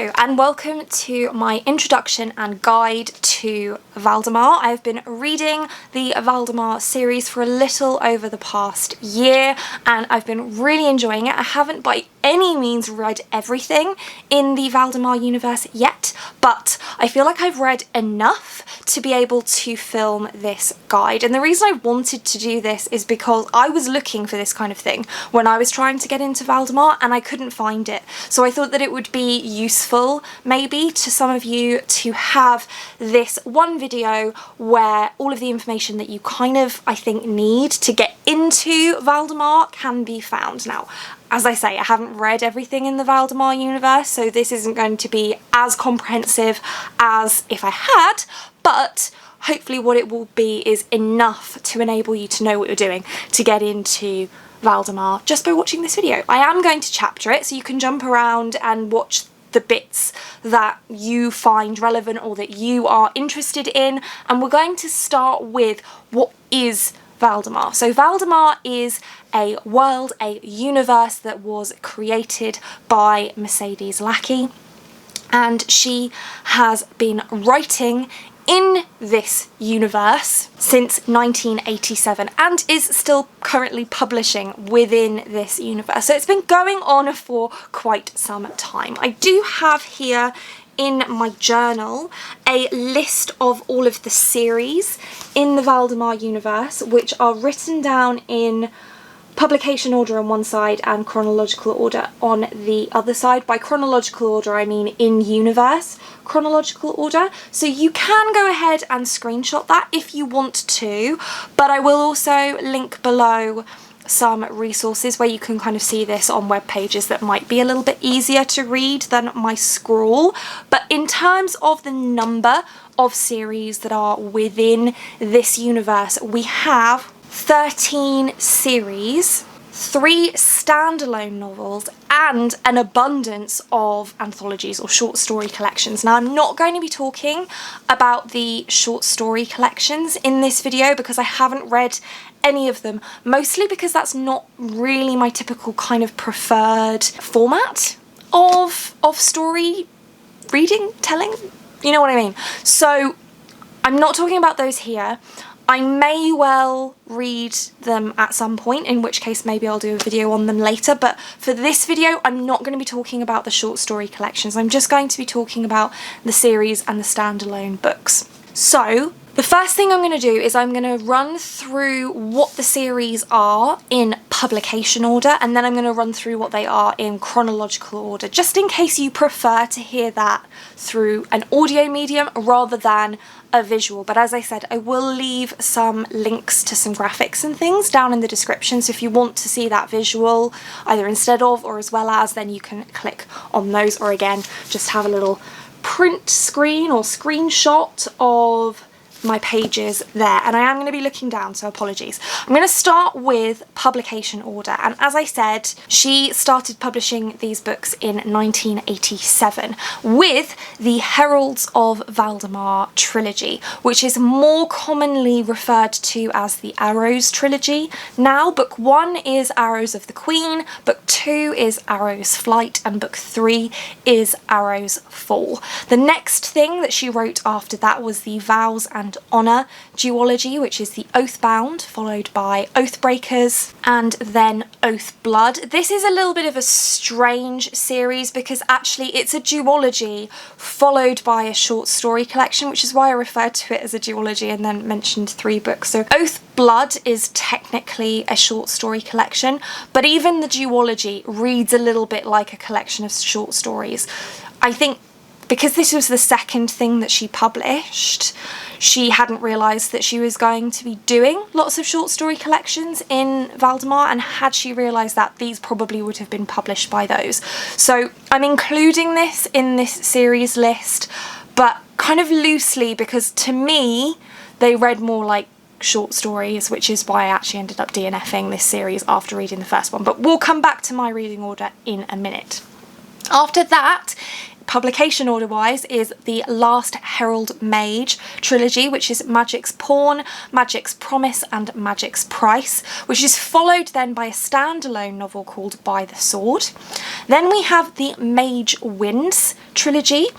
Hello and welcome to my introduction and guide to Valdemar. I've been reading the Valdemar series for a little over the past year and I've been really enjoying it. I haven't by any means read everything in the Valdemar universe yet, but I feel like I've read enough to be able to film this guide. And the reason I wanted to do this is because I was looking for this kind of thing when I was trying to get into Valdemar and I couldn't find it. So I thought that it would be useful maybe to some of you to have this one video where all of the information that you kind of, I think, need to get into Valdemar can be found. Now, as I say, I haven't read everything in the Valdemar universe, so this isn't going to be as comprehensive as if I had, but hopefully what it will be is enough to enable you to know what you're doing to get into Valdemar just by watching this video. I am going to chapter it, so you can jump around and watch the bits that you find relevant or that you are interested in, and we're going to start with what is Valdemar. So Valdemar is a world, a universe that was created by Mercedes Lackey, and she has been writing in this universe since 1987 and is still currently publishing within this universe. So it's been going on for quite some time. I do have here in my journal a list of all of the series in the Valdemar universe, which are written down in publication order on one side and chronological order on the other side. By chronological order I mean in universe chronological order, so you can go ahead and screenshot that if you want to, but I will also link below some resources where you can kind of see this on web pages that might be a little bit easier to read than my scrawl. But in terms of the number of series that are within this universe, we have 13 series, 3 standalone novels, and an abundance of anthologies or short story collections. Now, I'm not going to be talking about the short story collections in this video because I haven't read any of them, mostly because that's not really my typical kind of preferred format of story reading, telling, you know what I mean? So I'm not talking about those here. I may well read them at some point, in which case maybe I'll do a video on them later, but for this video I'm not going to be talking about the short story collections. I'm just going to be talking about the series and the standalone books. So the first thing I'm going to do is I'm going to run through what the series are in publication order, and then I'm going to run through what they are in chronological order, just in case you prefer to hear that through an audio medium rather than a visual. But as I said, I will leave some links to some graphics and things down in the description, so if you want to see that visual either instead of or as well as, then you can click on those, or again just have a little print screen or screenshot of my pages there. And I am going to be looking down, so apologies. I'm going to start with publication order, and as I said, she started publishing these books in 1987 with the Heralds of Valdemar trilogy, which is more commonly referred to as the Arrows trilogy. Now, book 1 is Arrows of the Queen, book 2 is Arrows Flight, and book 3 is Arrows Fall. The next thing that she wrote after that was the Vows and Honour duology, which is the Oathbound, followed by Oathbreakers, and then Oathblood. This is a little bit of a strange series because actually it's a duology followed by a short story collection, which is why I referred to it as a duology and then mentioned 3 books. So Oathblood is technically a short story collection, but even the duology reads a little bit like a collection of short stories. I think because this was the second thing that she published, she hadn't realised that she was going to be doing lots of short story collections in Valdemar, and had she realised that, these probably would have been published by those. So I'm including this in this series list, but kind of loosely, because to me they read more like short stories, which is why I actually ended up DNFing this series after reading the first one. But we'll come back to my reading order in a minute. After that, publication order wise is the last Herald Mage trilogy, which is Magic's Pawn, Magic's Promise and Magic's Price, which is followed then by a standalone novel called By the Sword. Then we have the Mage Winds trilogy,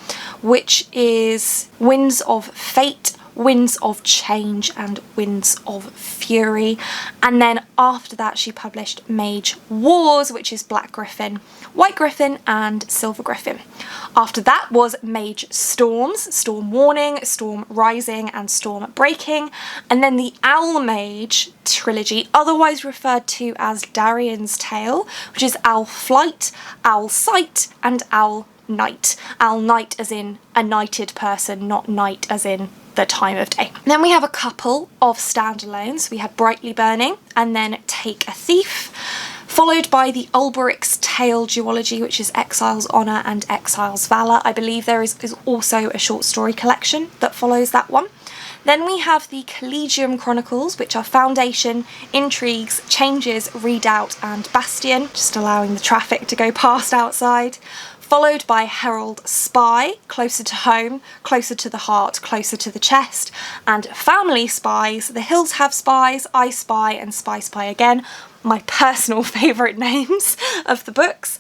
which is Winds of Fate, Winds of Change and Winds of Fury. And then after that she published Mage Wars, which is Black Griffin, White Griffin and Silver Griffin. After that was Mage Storms, Storm Warning, Storm Rising and Storm Breaking. And then the Owl Mage trilogy, otherwise referred to as Darien's Tale, which is Owl Flight, Owl Sight and Owl Night. Owl Night as in a knighted person, not night as in the time of day. Then we have a couple of standalones. We have Brightly Burning and then Take a Thief, followed by the Alberich's Tale duology, which is Exile's Honour and Exile's Valour. I believe there is also a short story collection that follows that one. Then we have the Collegium Chronicles, which are Foundation, Intrigues, Changes, Redoubt and Bastion, just allowing the traffic to go past outside. Followed by Herald Spy, Closer to Home, Closer to the Heart, Closer to the Chest, and Family Spies, The Hills Have Spies, I Spy and Spy Spy Again, my personal favourite names of the books.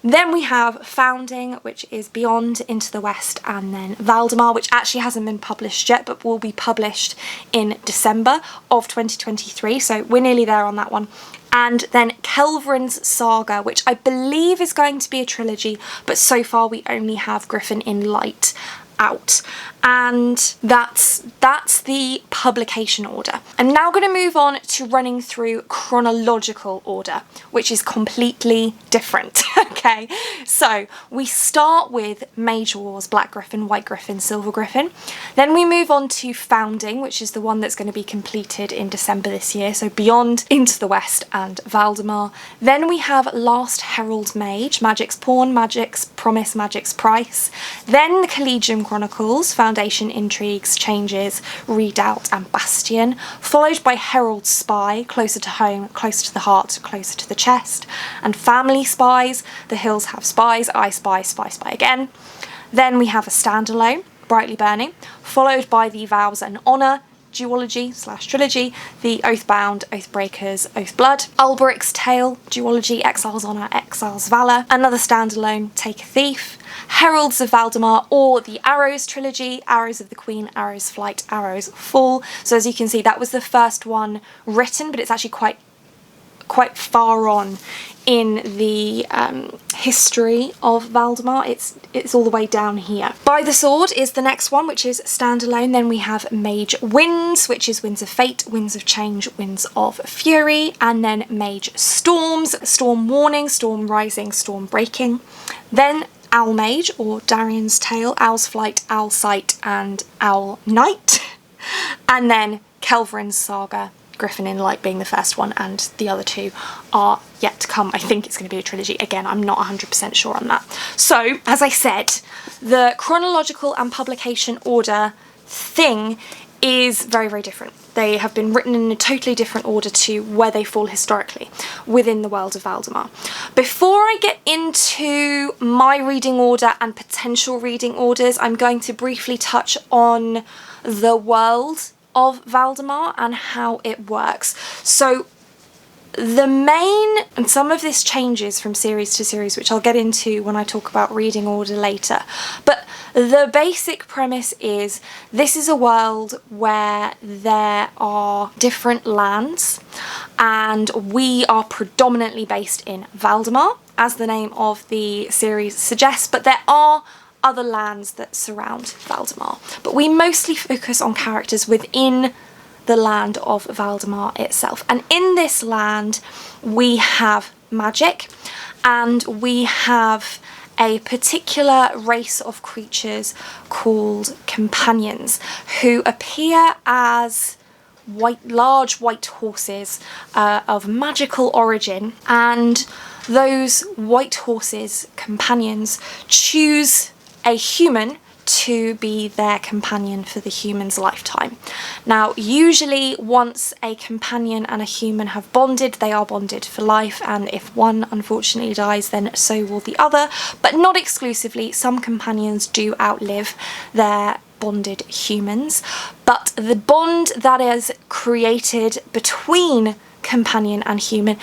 Then we have Founding, which is Beyond, Into the West, and then Valdemar, which actually hasn't been published yet, but will be published in December of 2023, so we're nearly there on that one. And then Kelvren's Saga, which I believe is going to be a trilogy, but so far we only have Griffin in Light out. And that's the publication order. I'm now going to move on to running through chronological order, which is completely different. Okay, so we start with Mage Wars, Black Griffin, White Griffin, Silver Griffin. Then we move on to Founding, which is the one that's going to be completed in December this year, so Beyond, Into the West and Valdemar. Then we have Last Herald Mage, Magic's Pawn, Magic's Promise, Magic's Price. Then the Collegium Chronicles, Foundation, Intrigues, Changes, Redoubt and Bastion, followed by Herald Spy, Closer to Home, Closer to the Heart, Closer to the Chest, and Family Spies, The Hills Have Spies, I Spy, Spy Spy Again. Then we have a standalone, Brightly Burning, followed by the Vows and Honour duology / trilogy, the Oathbound, Oathbreakers, Oathblood, Alberich's Tale duology, Exile's Honour, Exile's Valour, another standalone, Take a Thief, Heralds of Valdemar, or the Arrows trilogy, Arrows of the Queen, Arrows Flight, Arrows Fall. So as you can see, that was the first one written, but it's actually quite far on in the history of Valdemar. It's all the way down here. By the Sword is the next one, which is standalone. Then we have Mage Winds, which is Winds of Fate, Winds of Change, Winds of Fury, and then Mage Storms, Storm Warning, Storm Rising, Storm Breaking. Then Owl Mage, or Darien's Tale, Owl's Flight, Owl Sight, and Owl Night. And then Kelvren's Saga, Griffin in Light being the first one, and the other two are yet to come. I think it's going to be a trilogy. Again, I'm not 100% sure on that. So, as I said, the chronological and publication order thing is very, very different. They have been written in a totally different order to where they fall historically within the world of Valdemar. Before I get into my reading order and potential reading orders, I'm going to briefly touch on the world of Valdemar and how it works. So the main, and some of this changes from series to series, which I'll get into when I talk about reading order later, but the basic premise is this is a world where there are different lands, and we are predominantly based in Valdemar, as the name of the series suggests, but there are other lands that surround Valdemar. But we mostly focus on characters within the land of Valdemar itself. And in this land, we have magic, and we have a particular race of creatures called companions, who appear as large white horses of magical origin, and those white horses, companions, choose a human to be their companion for the human's lifetime. Now, usually once a companion and a human have bonded, they are bonded for life, and if one unfortunately dies, then so will the other, but not exclusively. Some companions do outlive their bonded humans, but the bond that is created between companion and human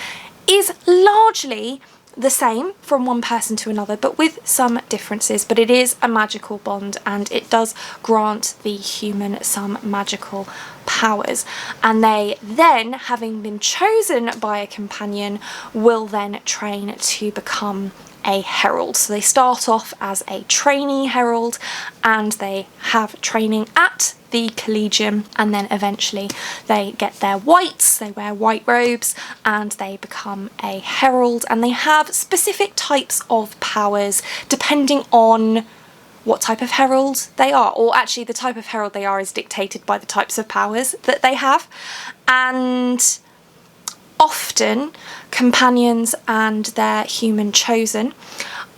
is largely the same from one person to another, but with some differences. But it is a magical bond, and it does grant the human some magical powers, and they then, having been chosen by a companion, will then train to become a herald. So they start off as a trainee herald, and they have training at the Collegium, and then eventually they get their whites, they wear white robes, and they become a herald, and they have specific types of powers depending on what type of herald they are, or actually the type of herald they are is dictated by the types of powers that they have. And often companions and their human chosen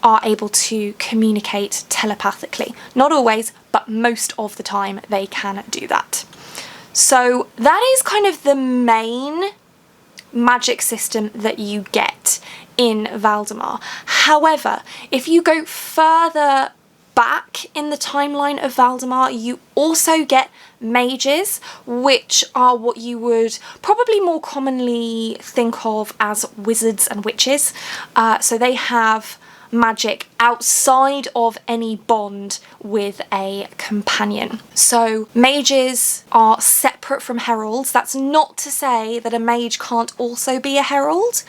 are able to communicate telepathically. Not always, but most of the time they can do that. So that is kind of the main magic system that you get in Valdemar. However, if you go further back in the timeline of Valdemar, you also get mages, which are what you would probably more commonly think of as wizards and witches. So they have magic outside of any bond with a companion. So mages are separate from heralds. That's not to say that a mage can't also be a herald,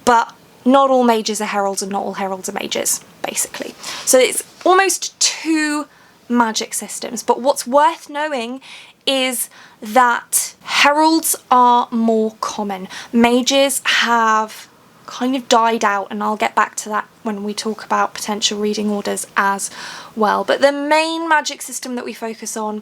but not all mages are heralds and not all heralds are mages, basically. So it's almost two magic systems. But what's worth knowing is that heralds are more common. Mages have kind of died out, and I'll get back to that when we talk about potential reading orders as well. But the main magic system that we focus on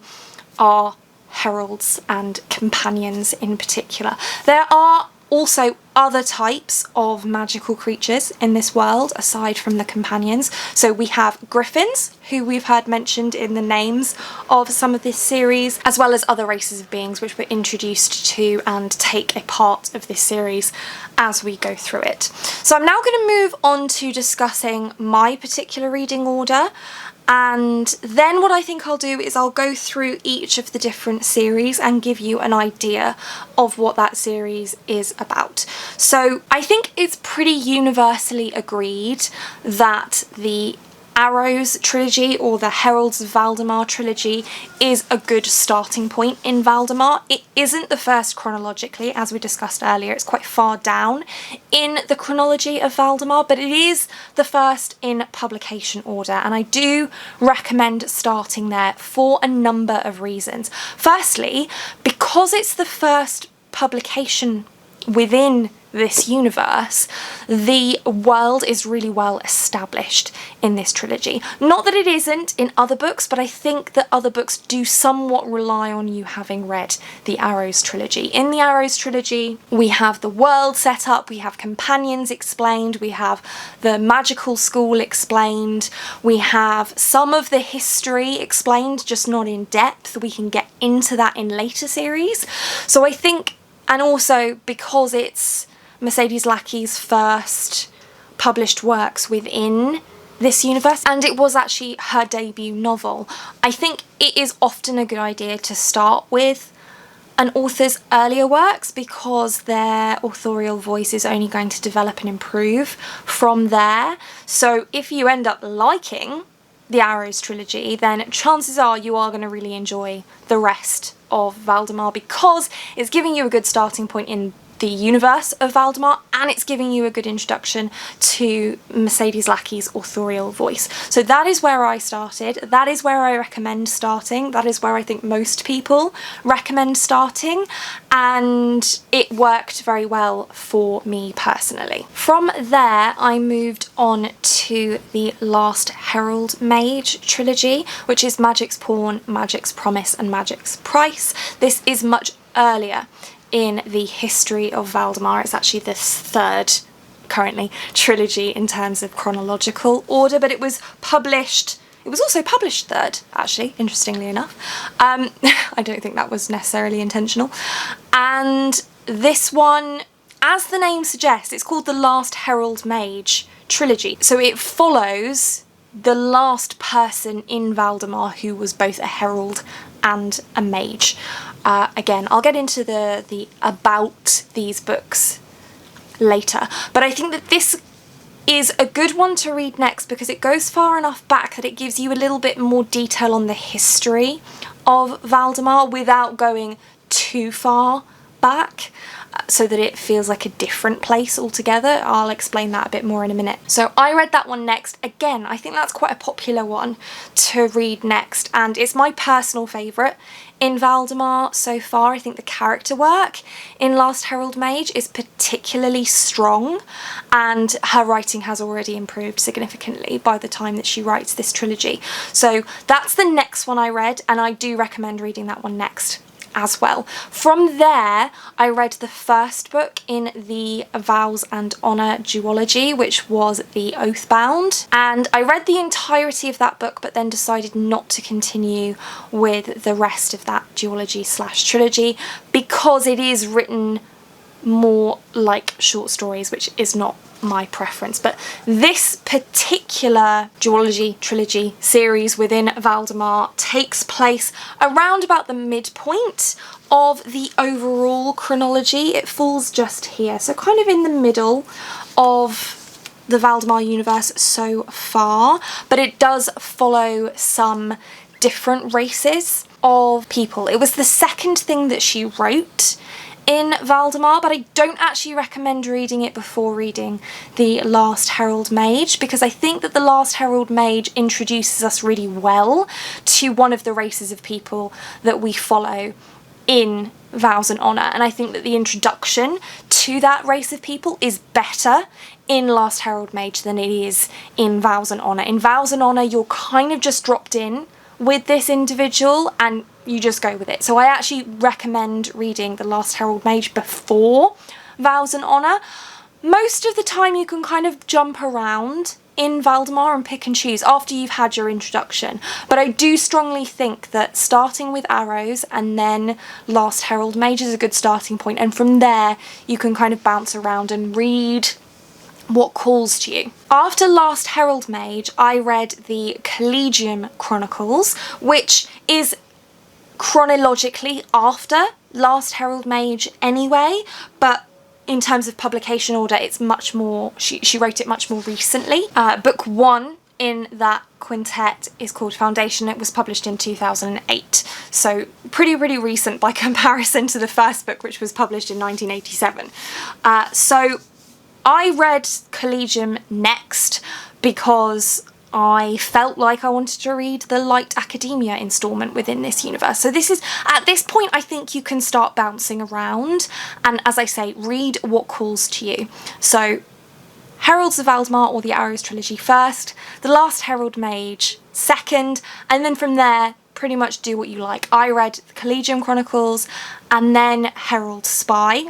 are heralds and companions in particular. There are also other types of magical creatures in this world aside from the companions. So we have griffins, who we've heard mentioned in the names of some of this series, as well as other races of beings which we're introduced to and take a part of this series as we go through it. So I'm now going to move on to discussing my particular reading order. And then what I think I'll do is I'll go through each of the different series and give you an idea of what that series is about. So I think it's pretty universally agreed that the Arrows trilogy, or the Heralds of Valdemar trilogy, is a good starting point in Valdemar. It isn't the first chronologically, as we discussed earlier. It's quite far down in the chronology of Valdemar, but it is the first in publication order, and I do recommend starting there for a number of reasons. Firstly, because it's the first publication within this universe, the world is really well established in this trilogy. Not that it isn't in other books, but I think that other books do somewhat rely on you having read the Arrows trilogy. In the Arrows trilogy, we have the world set up, we have companions explained, we have the magical school explained, we have some of the history explained, just not in depth. We can get into that in later series. So I think, and also because it's Mercedes Lackey's first published works within this universe, and it was actually her debut novel, I think it is often a good idea to start with an author's earlier works, because their authorial voice is only going to develop and improve from there. So if you end up liking the Arrows trilogy, then chances are you are going to really enjoy the rest of Valdemar, because it's giving you a good starting point in the universe of Valdemar, and it's giving you a good introduction to Mercedes Lackey's authorial voice. So that is where I started. That is where I recommend starting. That is where I think most people recommend starting, and it worked very well for me personally. From there, I moved on to the last Herald Mage trilogy, which is Magic's Pawn, Magic's Promise, and Magic's Price. This is much earlier in the history of Valdemar. It's actually the third currently trilogy in terms of chronological order, but it was It was also published third, actually, interestingly enough. I don't think that was necessarily intentional. And this one, as the name suggests, it's called the Last Herald Mage trilogy. So it follows the last person in Valdemar who was both a herald and a mage. Again, I'll get into the about these books later, but I think that this is a good one to read next because it goes far enough back that it gives you a little bit more detail on the history of Valdemar without going too far back, so that it feels like a different place altogether. I'll explain that a bit more in a minute. So I read that one next. Again, I think that's quite a popular one to read next, and it's my personal favourite in Valdemar so far. I think the character work in Last Herald Mage is particularly strong, and her writing has already improved significantly by the time that she writes this trilogy. So that's the next one I read, and I do recommend reading that one next as well. From there, I read the first book in the Vows and Honour duology, which was The Oathbound, and I read the entirety of that book but then decided not to continue with the rest of that duology slash trilogy because it is written more like short stories, which is not my preference. But this particular duology trilogy series within Valdemar takes place around about the midpoint of the overall chronology. It falls just here, so kind of in the middle of the Valdemar universe so far, but it does follow some different races of people. It was the second thing that she wrote in Valdemar, but I don't actually recommend reading it before reading The Last Herald Mage, because I think that The Last Herald Mage introduces us really well to one of the races of people that we follow in Vows and Honour, and I think that the introduction to that race of people is better in Last Herald Mage than it is in Vows and Honour. In Vows and Honour, you're kind of just dropped in with this individual and you just go with it. So I actually recommend reading The Last Herald Mage before Vows and Honour. Most of the time you can kind of jump around in Valdemar and pick and choose after you've had your introduction, but I do strongly think that starting with Arrows and then Last Herald Mage is a good starting point, and from there you can kind of bounce around and read what calls to you. After Last Herald Mage, I read the Collegium Chronicles, which is chronologically after Last Herald Mage anyway, but in terms of publication order, it's much more, she wrote it much more recently. Book one in that quintet is called Foundation. It was published in 2008, so pretty recent by comparison to the first book, which was published in 1987. So I read Collegium next because I felt like I wanted to read the Light Academia installment within this universe. So this is, at this point, I think you can start bouncing around, and as I say, read what calls to you. So Heralds of Valdemar or the Arrows trilogy first, The Last Herald Mage second, and then from there pretty much do what you like. I read Collegium Chronicles and then Herald Spy.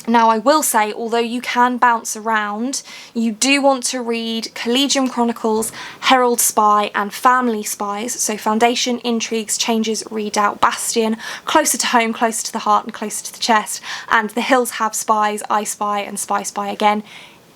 Now I will say, although you can bounce around, you do want to read Collegium Chronicles, Herald Spy and Family Spies, so Foundation, Intrigues, Changes, Redoubt, Bastion, closer to home, closer to the heart and closer to the chest, and The Hills Have Spies, I Spy and Spy Spy again,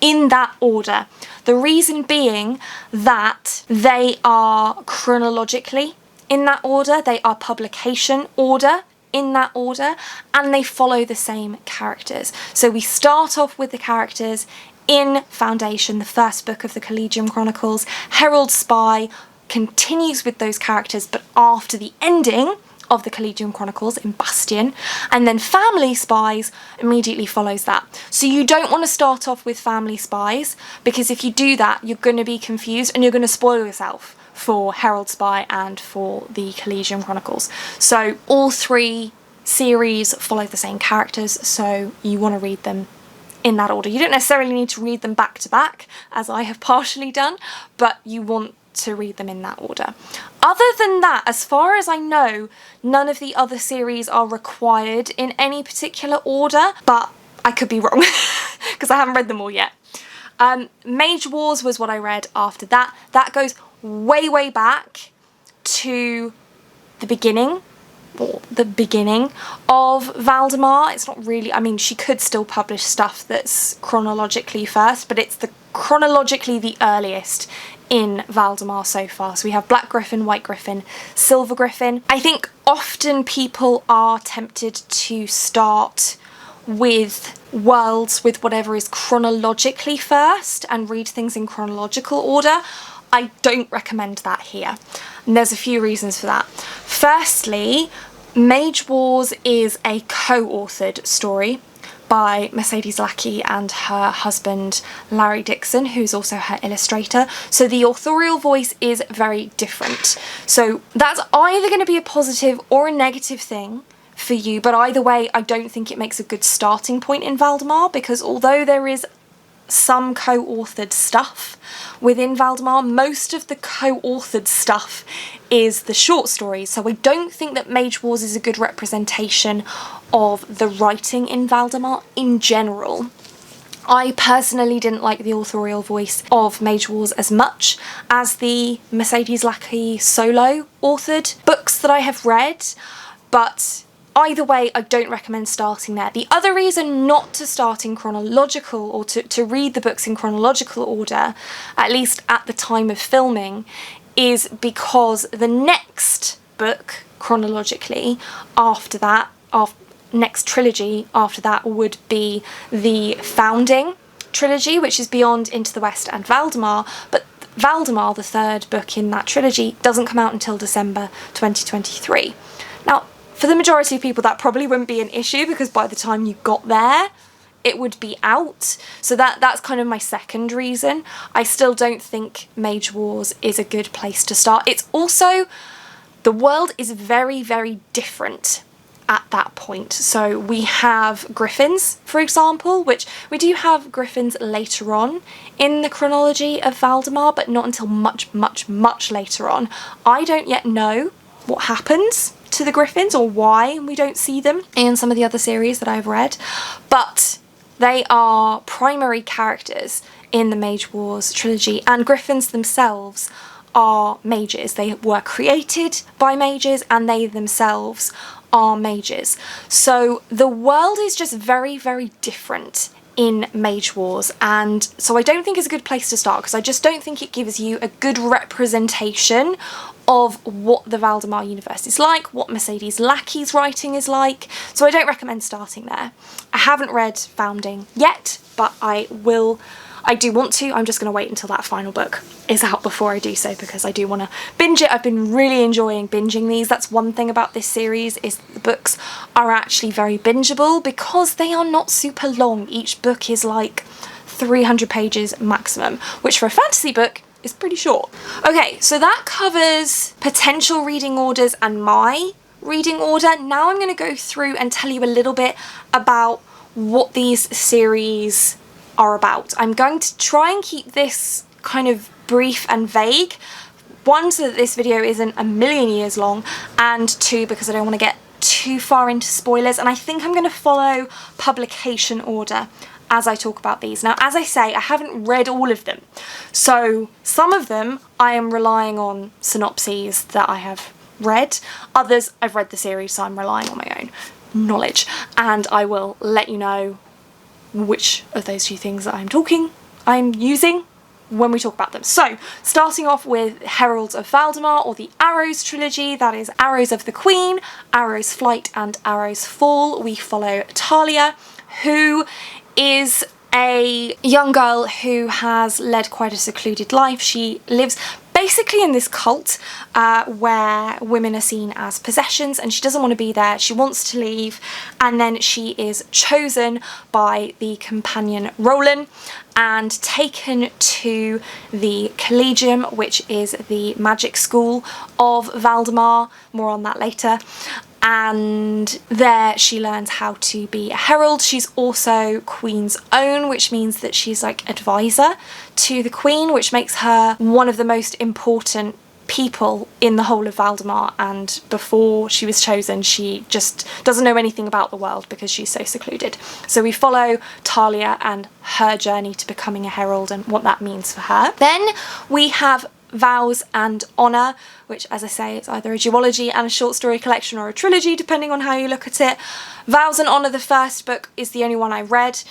in that order. The reason being that they are chronologically in that order, they are publication order in that order, and they follow the same characters. So we start off with the characters in Foundation, the first book of the Collegium Chronicles. Herald Spy continues with those characters, but after the ending of the Collegium Chronicles in Bastion, and then Family Spies immediately follows that. So you don't want to start off with Family Spies, because if you do that, you're going to be confused and you're going to spoil yourself for Herald Spy and for the Collegium Chronicles. So all three series follow the same characters, so you want to read them in that order. You don't necessarily need to read them back to back, as I have partially done, but you want to read them in that order. Other than that, as far as I know, none of the other series are required in any particular order, but I could be wrong because I haven't read them all yet. Mage Wars was what I read after that. That goes way back to the beginning of Valdemar. It's not really, I mean, she could still publish stuff that's chronologically first, but it's chronologically the earliest in Valdemar so far. So we have Black Griffin, White Griffin, Silver Griffin. I think often people are tempted to start with worlds with whatever is chronologically first and read things in chronological order. I don't recommend that here, and there's a few reasons for that. Firstly, Mage Wars is a co-authored story by Mercedes Lackey and her husband Larry Dixon, who's also her illustrator, so the authorial voice is very different. So that's either going to be a positive or a negative thing for you, but either way I don't think it makes a good starting point in Valdemar, because although there is some co-authored stuff within Valdemar, most of the co-authored stuff is the short stories, so I don't think that Mage Wars is a good representation of the writing in Valdemar in general. I personally didn't like the authorial voice of Mage Wars as much as the Mercedes Lackey solo authored books that I have read, but either way, I don't recommend starting there. The other reason not to start in chronological, or to read the books in chronological order, at least at the time of filming, is because the next book, chronologically, after that, next trilogy after that would be the Founding trilogy, which is Beyond, Into the West and Valdemar, but Valdemar, the third book in that trilogy, doesn't come out until December 2023. Now, for the majority of people that probably wouldn't be an issue, because by the time you got there it would be out. So that's kind of my second reason. I still don't think Mage Wars is a good place to start. It's also, the world is very, very different at that point. So we have Griffins, for example, which we do have Griffins later on in the chronology of Valdemar, but not until much, much, much later on. I don't yet know what happens to the Griffins or why we don't see them in some of the other series that I've read, but they are primary characters in the Mage Wars trilogy, and Griffins themselves are mages. They were created by mages and they themselves are mages. So the world is just very, very different in Mage Wars, and so I don't think it's a good place to start, because I just don't think it gives you a good representation of what the Valdemar universe is like, what Mercedes Lackey's writing is like, so I don't recommend starting there. I haven't read Founding yet, but I do want to. I'm just going to wait until that final book is out before I do so, because I do want to binge it. I've been really enjoying binging these. That's one thing about this series, is the books are actually very bingeable because they are not super long. Each book is like 300 pages maximum, which for a fantasy book is pretty short. Okay, so that covers potential reading orders and my reading order. Now I'm going to go through and tell you a little bit about what these series are about. I'm going to try and keep this kind of brief and vague. One, so that this video isn't a million years long, and two, because I don't want to get too far into spoilers, and I think I'm going to follow publication order as I talk about these. Now, as I say, I haven't read all of them, so some of them I am relying on synopses that I have read. Others, I've read the series, so I'm relying on my own knowledge, and I will let you know which of those two things that I'm using when we talk about them. So, starting off with Heralds of Valdemar, or the Arrows trilogy, that is Arrows of the Queen, Arrows Flight and Arrows Fall. We follow Talia, who is a young girl who has led quite a secluded life. She lives basically in this cult where women are seen as possessions, and she doesn't want to be there. She wants to leave, and then she is chosen by the companion Roland and taken to the Collegium, which is the magic school of Valdemar. More on that later. And there she learns how to be a herald. She's also Queen's Own, which means that she's like advisor to the Queen, which makes her one of the most important people in the whole of Valdemar, and before she was chosen she just doesn't know anything about the world because she's so secluded. So we follow Talia and her journey to becoming a herald and what that means for her. Then we have Vows and Honour, which, as I say, is either a duology and a short story collection or a trilogy, depending on how you look at it. Vows and Honour, the first book, is the only one I read,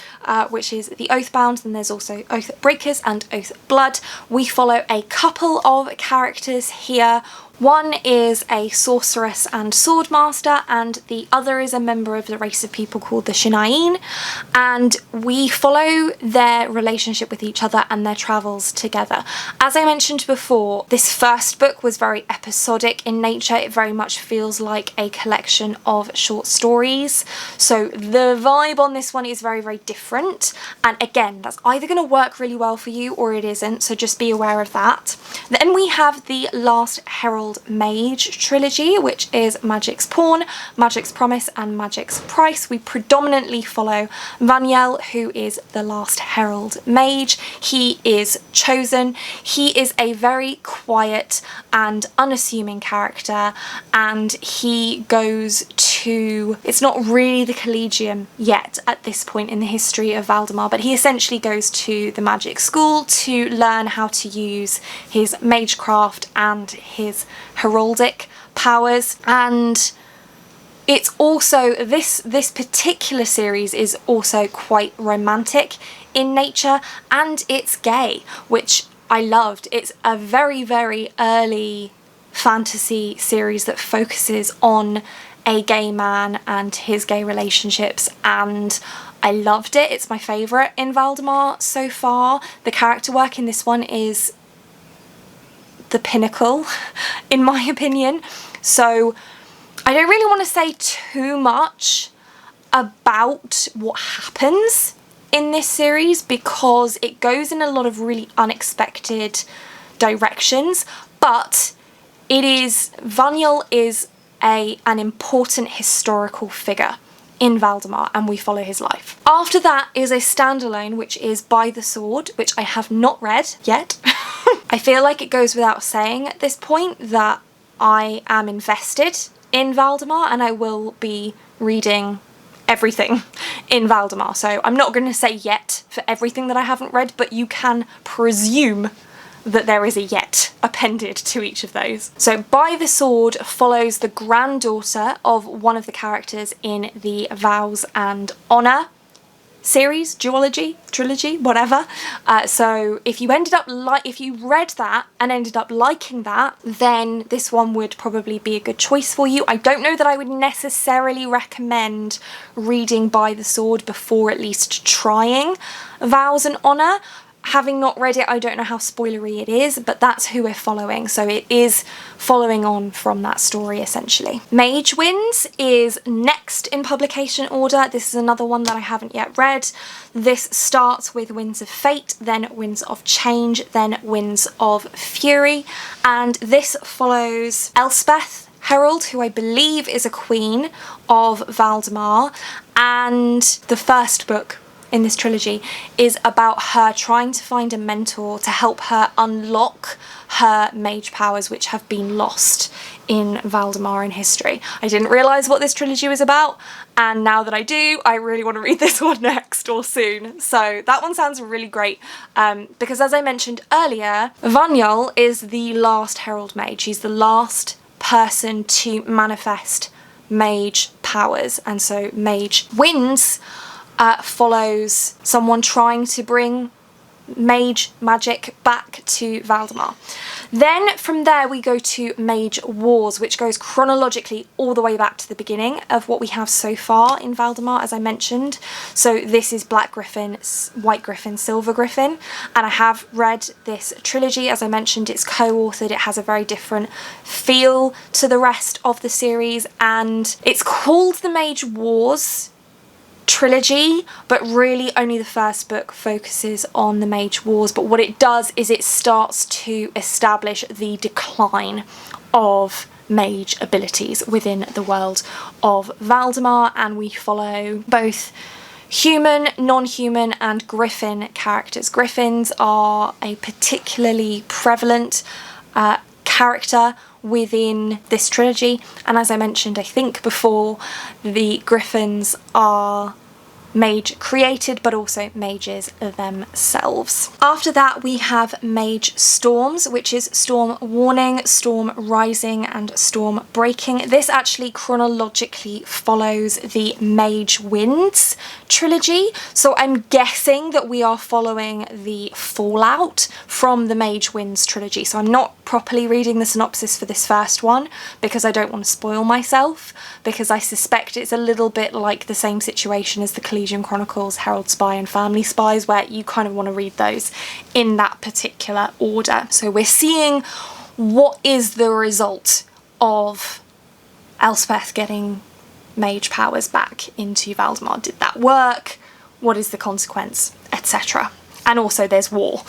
which is The Oathbound. Then there's also Oath Breakers and Oath Blood. We follow a couple of characters here. One is a sorceress and swordmaster, and the other is a member of the race of people called the Shinaeen, and we follow their relationship with each other and their travels together. As I mentioned before, this first book was very episodic in nature. It very much feels like a collection of short stories, so the vibe on this one is very, very different, and again, that's either going to work really well for you or it isn't, so just be aware of that. Then we have the last Herald Mage trilogy, which is Magic's Pawn, Magic's Promise and Magic's Price. We predominantly follow Vanyel, who is the last Herald Mage. He is chosen. He is a very quiet and unassuming character, and he goes to, it's not really the Collegium yet at this point in the history of Valdemar, but he essentially goes to the magic school to learn how to use his magecraft and his heraldic powers. And it's also, this particular series is also quite romantic in nature, and it's gay, which I loved. It's a very, very early fantasy series that focuses on a gay man and his gay relationships, and I loved it. It's my favourite in Valdemar so far. The character work in this one is the pinnacle, in my opinion. So I don't really want to say too much about what happens in this series because it goes in a lot of really unexpected directions, but it is, Vanyel is an important historical figure in Valdemar, and we follow his life. After that is a standalone, which is By the Sword, which I have not read yet. I feel like it goes without saying at this point that I am invested in Valdemar and I will be reading everything in Valdemar. So I'm not going to say yet for everything that I haven't read, but you can presume that there is a yet appended to each of those. So By the Sword follows the granddaughter of one of the characters in the Vows and Honour series, duology, trilogy, whatever. So if you read that and ended up liking that, then this one would probably be a good choice for you. I don't know that I would necessarily recommend reading By the Sword before at least trying Vows and Honour. Having not read it, I don't know how spoilery it is, but that's who we're following, so it is following on from that story essentially. Mage Winds is next in publication order. This is another one that I haven't yet read. This starts with Winds of Fate, then Winds of Change, then Winds of Fury, and this follows Elspeth Herald, who I believe is a queen of Valdemar, and the first book in this trilogy is about her trying to find a mentor to help her unlock her mage powers, which have been lost in Valdemar in history. I didn't realise what this trilogy was about, and now that I do, I really want to read this one next or soon. So that one sounds really great, because as I mentioned earlier, Vanyel is the last Herald Mage. He's the last person to manifest mage powers, and so Mage Winds follows someone trying to bring mage magic back to Valdemar. Then from there we go to Mage Wars, which goes chronologically all the way back to the beginning of what we have so far in Valdemar, as I mentioned. So this is Black Griffin, White Griffin, Silver Griffin, and I have read this trilogy. As I mentioned, it's co-authored. It has a very different feel to the rest of the series, and it's called the Mage Wars trilogy, but really only the first book focuses on the Mage Wars. But what it does is it starts to establish the decline of mage abilities within the world of Valdemar, and we follow both human, non-human and griffin characters. Griffins are a particularly prevalent character within this trilogy, and as I mentioned, I think before, the Griffins are mage created, but also mages themselves. After that, we have Mage Storms, which is Storm Warning, Storm Rising, and Storm Breaking. This actually chronologically follows the Mage Winds trilogy, so I'm guessing that we are following the fallout from the Mage Winds trilogy. So I'm not properly reading the synopsis for this first one because I don't want to spoil myself, because I suspect it's a little bit like the same situation as the Collegium Chronicles, Herald Spy and Family Spies, where you kind of want to read those in that particular order. So we're seeing what is the result of Elspeth getting mage powers back into Valdemar. Did that work? What is the consequence? Etc. And also there's war.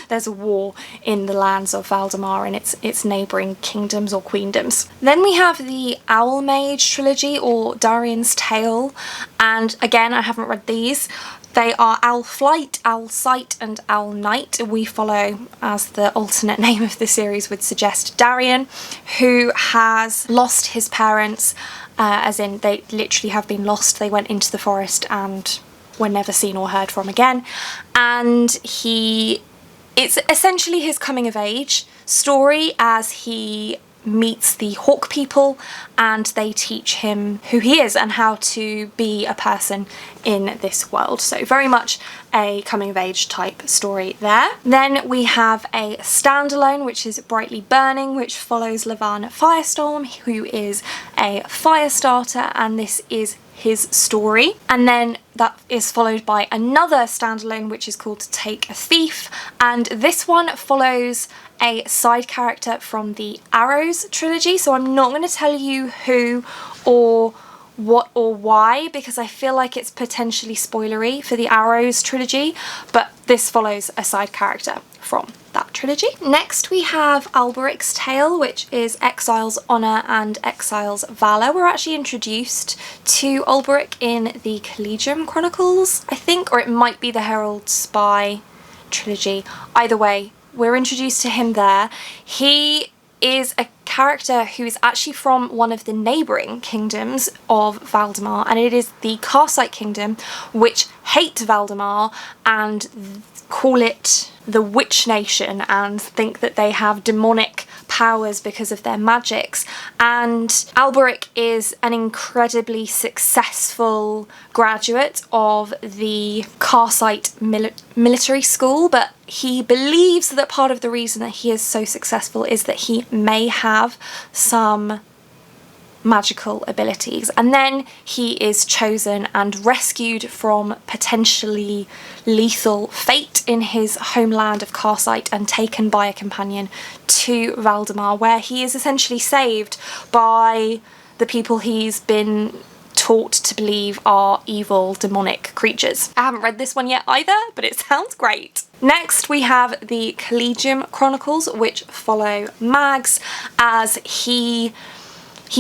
There's a war in the lands of Valdemar and its neighbouring kingdoms or queendoms. Then we have the Owl Mage trilogy, or Darien's Tale, and again, I haven't read these. They are Owl Flight, Owl Sight, and Owl Night. We follow, as the alternate name of the series would suggest, Darien, who has lost his parents, as in they literally have been lost. They went into the forest and were never seen or heard from again. And it's essentially his coming of age story as he meets the Hawk people and they teach him who he is and how to be a person in this world. So very much a coming of age type story there. Then we have a standalone, which is Brightly Burning, which follows Levan Firestorm, who is a fire starter, and this is his story. And then that is followed by another standalone, which is called Take a Thief, and this one follows a side character from the Arrows trilogy. So I'm not going to tell you who or what or why, because I feel like it's potentially spoilery for the Arrows trilogy, but this follows a side character from that trilogy. Next we have Alberich's Tale, which is Exile's Honour and Exile's Valour. We're actually introduced to Alberich in the Collegium Chronicles, I think, or it might be the Herald Spy trilogy. Either way, we're introduced to him there. He is a character who is actually from one of the neighbouring kingdoms of Valdemar, and it is the Karsite Kingdom, which hate Valdemar and call it the Witch Nation and think that they have demonic powers because of their magics. And Alberich is an incredibly successful graduate of the Karsite military school, but he believes that part of the reason that he is so successful is that he may have some magical abilities. And then he is chosen and rescued from potentially lethal fate in his homeland of Karsite and taken by a companion to Valdemar, where he is essentially saved by the people he's been taught to believe are evil demonic creatures. I haven't read this one yet either, but it sounds great. Next we have the Collegium Chronicles, which follow Mags as he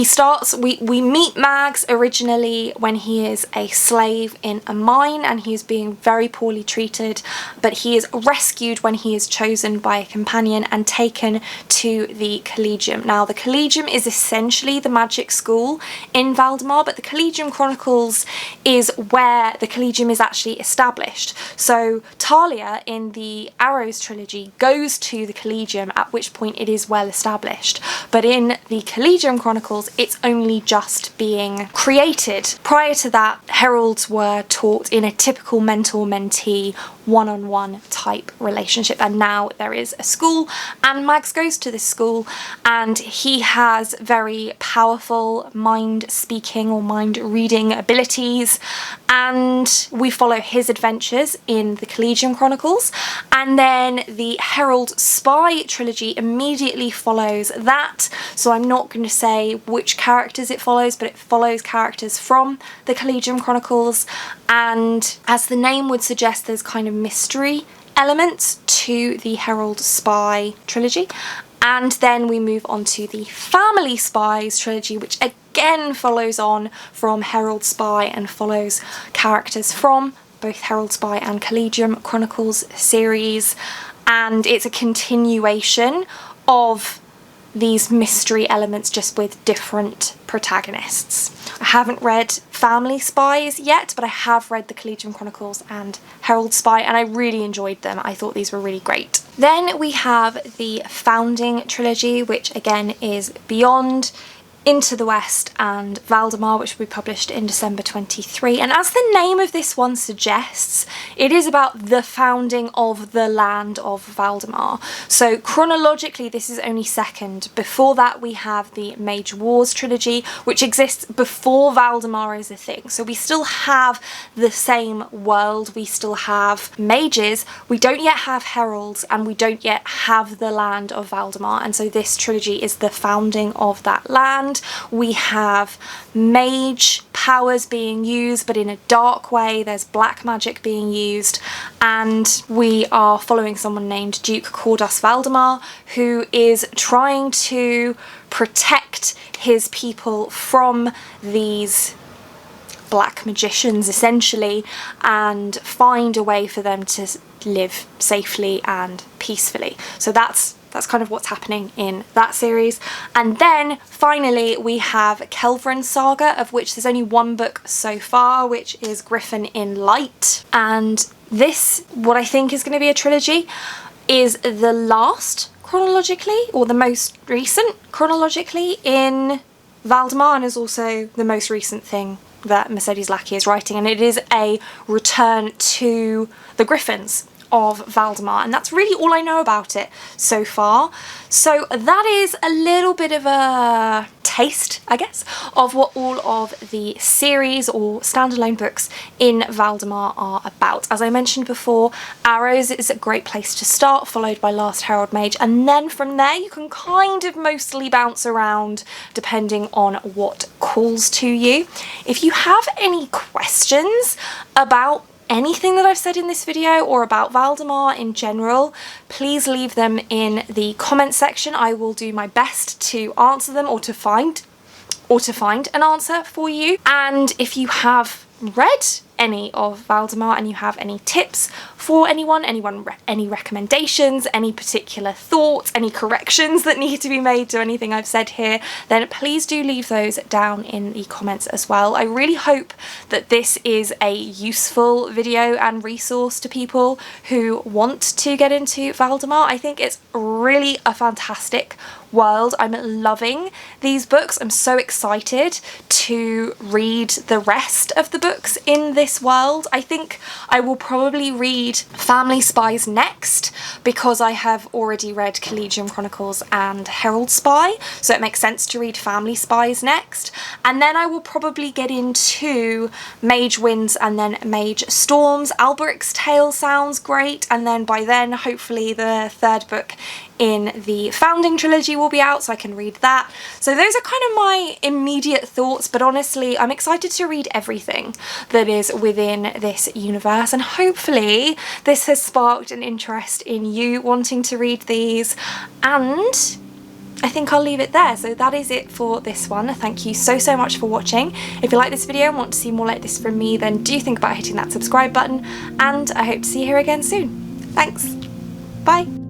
starts, we meet Mags originally when he is a slave in a mine and he is being very poorly treated, but he is rescued when he is chosen by a companion and taken to the Collegium. Now the Collegium is essentially the magic school in Valdemar, but the Collegium Chronicles is where the Collegium is actually established. So Talia in the Arrows trilogy goes to the Collegium, at which point it is well established, but in the Collegium Chronicles it's only just being created. Prior to that, heralds were taught in a typical mentor-mentee one-on-one type relationship, and now there is a school and Mags goes to this school and he has very powerful mind speaking or mind reading abilities, and we follow his adventures in the Collegium Chronicles. And then the Herald Spy trilogy immediately follows that, so I'm not going to say which characters it follows, but it follows characters from the Collegium Chronicles, and as the name would suggest, there's kind of mystery elements to the Herald Spy trilogy. And then we move on to the Family Spies trilogy, which again follows on from Herald Spy and follows characters from both Herald Spy and Collegium Chronicles series, and it's a continuation of these mystery elements just with different protagonists. I haven't read Family Spies yet, but I have read the Collegium Chronicles and Herald Spy, and I really enjoyed them. I thought these were really great. Then we have the Founding trilogy, which again is Beyond, Into the West and Valdemar, which will be published in December 23. And as the name of this one suggests, it is about the founding of the land of Valdemar. So chronologically this is only second. Before that we have the Mage Wars trilogy, which exists before Valdemar is a thing. So we still have the same world, we still have mages, we don't yet have heralds, and we don't yet have the land of Valdemar. And so this trilogy is the founding of that land. We have mage powers being used, but in a dark way. There's black magic being used, and we are following someone named Duke Cordas Valdemar, who is trying to protect his people from these black magicians essentially, and find a way for them to live safely and peacefully. So that's kind of what's happening in that series. And then finally we have Kelvren Saga, of which there's only one book so far, which is Griffin in Light. And this, what I think is going to be a trilogy, is the last chronologically, or the most recent chronologically in Valdemar, and is also the most recent thing that Mercedes Lackey is writing, and it is a return to the Griffins of Valdemar, and that's really all I know about it so far. So that is a little bit of a taste, I guess, of what all of the series or standalone books in Valdemar are about. As I mentioned before, Arrows is a great place to start, followed by Last Herald Mage, and then from there you can kind of mostly bounce around depending on what calls to you. If you have any questions about anything that I've said in this video or about Valdemar in general, please leave them in the comment section. I will do my best to answer them, or to find an answer for you. And if you have read any of Valdemar and you have any tips for anyone, any recommendations, any particular thoughts, any corrections that need to be made to anything I've said here, then please do leave those down in the comments as well. I really hope that this is a useful video and resource to people who want to get into Valdemar. I think it's really a fantastic world. I'm loving these books. I'm so excited to read the rest of the books in this world. I think I will probably read Family Spies next, because I have already read Collegium Chronicles and Herald Spy, so it makes sense to read Family Spies next. And then I will probably get into Mage Winds and then Mage Storms. Alberich's Tale sounds great, and then by then hopefully the third book in the Founding trilogy will be out, so I can read that. So those are kind of my immediate thoughts, but honestly I'm excited to read everything that is within this universe, and hopefully this has sparked an interest in you wanting to read these, and I think I'll leave it there. So that is it for this one. Thank you so much for watching. If you like this video and want to see more like this from me, then do think about hitting that subscribe button, and I hope to see you here again soon. Thanks. Bye.